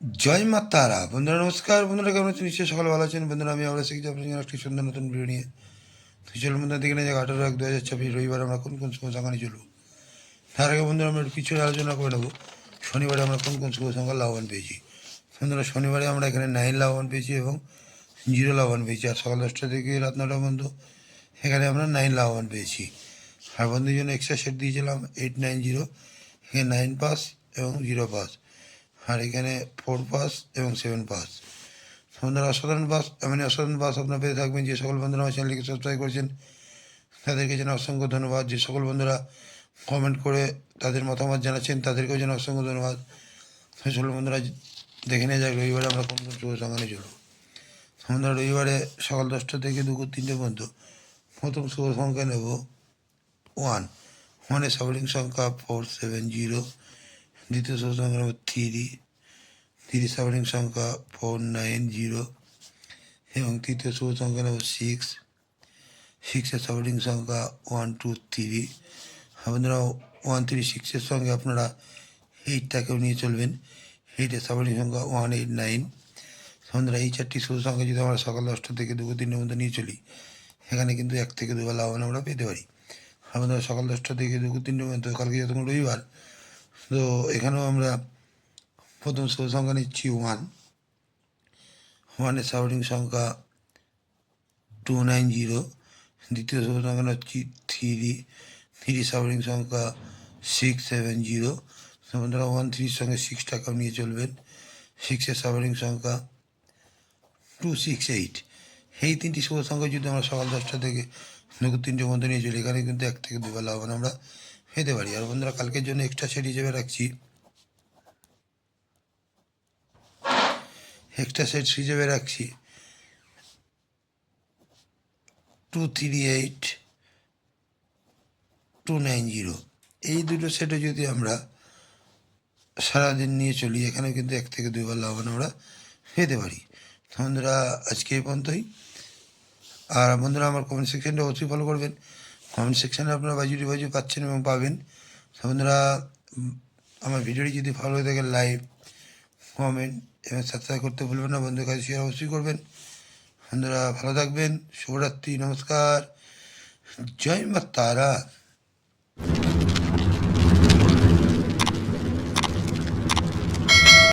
জয় মা তারা। বন্ধুরা নমস্কার। বন্ধুরা কেমন আছেন? নিশ্চয়ই সকাল ভালো আছেন। বন্ধুরা আমি আবার শিখছি আপনার জন্য একটি সুন্দর নতুন ভিডিও নিয়ে। তো চলুন বন্ধুরা দেখে নেওয়া যাক 18/1/2026 রবিবার আমরা কোন কোন শুভ সংখ্যা নিয়ে চলবো। তার আগে বন্ধুরা আমরা একটু পিছনে আলোচনা করে নেবো শনিবারে আমরা কোন কোন শুভ সংখ্যা লাভবান পেয়েছি। বন্ধুরা শনিবারে আমরা এখানে 9 লাভবান পেয়েছি এবং 0 লাভবান পেয়েছি। আর সকাল 10টা থেকে রাত 9টা পর্যন্ত এখানে আমরা 9 লাভবান পেয়েছি। আর বন্ধুর জন্য এক্সট্রা সেট দিয়েছিলাম 890, এখানে 9 পাস এবং 0 পাস। আর এখানে 4 পাস এবং 7 পাস। বন্ধুরা অসাধারণ বাস অসাধারণ বাস আপনারা পেয়ে থাকবেন। যে সকল বন্ধুরা আমার চ্যানেলকে সাবস্ক্রাইব করেছেন তাদেরকে যেন অসংখ্য ধন্যবাদ। যে সকল বন্ধুরা কমেন্ট করে তাদের মতামত জানাচ্ছেন তাদেরকেও যেন অসংখ্য ধন্যবাদ। সেই সকল বন্ধুরা দেখে নেওয়া যাক রবিবারে আমরা কোন কোন শুভ সংখ্যা নিয়ে চলব। বন্ধুরা রবিবারে সকাল 10টা থেকে দুপুর 3টে পর্যন্ত প্রথম শুভ সংখ্যা নেব 1। 1-এর সাবলিং সংখ্যা 470। দ্বিতীয় শুভ সংখ্যা নেব 3। 3 সাবলিং সংখ্যা 490 এবং তৃতীয় শুভ সংখ্যা নেব 6। 6-এর সাবলিং সংখ্যা 1 2 3। আপনারা 1 3 6-এর সঙ্গে আপনারা 8টাকেও নিয়ে চলবেন। 8-এর সাবলিং সংখ্যা 189। বন্ধুরা এই 4টি শুভ সংখ্যা যদি আমরা সকাল 10টা থেকে দুপুর 3টের মধ্যে নিয়ে চলি এখানে কিন্তু 1 থেকে 2 বার লাভবান আমরা পেতে পারি। আপনারা সকাল 10টা থেকে দুপুর 3টের মধ্যে কালকে যতক্ষণ রবিবার, তো এখানেও আমরা প্রথম শুভ সংখ্যা নিচ্ছি 1। 1-এর সাবলিং সংখ্যা 290। দ্বিতীয় শুভ সংখ্যা হচ্ছে 3। 3 সাবলিং সংখ্যা 670। বন্ধুরা 1 3-র সঙ্গে 6টাকাও নিয়ে চলবেন। 6-এর সাবলিং সংখ্যা 268। এই 3টি শুভ সংখ্যা যদি আমরা সকাল 10টা থেকে দুপুর 3টের মধ্যে নিয়ে চলি এখানে কিন্তু 1 থেকে 2 বার লাভবান আমরা পেতে পারি। আর বন্ধুরা কালকের জন্য এক্সট্রা সেট হিসেবে রাখছি 238 290। এই দুটো সেটে যদি আমরা সারাদিন নিয়ে চলি এখানে কিন্তু 1 থেকে 2 বার লাভবান আমরা পেতে পারি। বন্ধুরা আজকে এই পর্যন্তই। আর বন্ধুরা আমার কমেন্ট সেকশনটা অবশ্যই ফলো করবেন। কমেন্ট সেকশানে আপনারা বাজি পাচ্ছেন এবং পাবেন। বন্ধুরা আমার ভিডিওটি যদি ভালো হয়ে থাকে লাইক কমেন্ট এবং সাবস্ক্রাইব করতে ভুলবেন না। বন্ধুদের কাছে শেয়ার অবশ্যই করবেন। বন্ধুরা ভালো থাকবেন। শুভরাত্রি, নমস্কার, জয় মা তারা।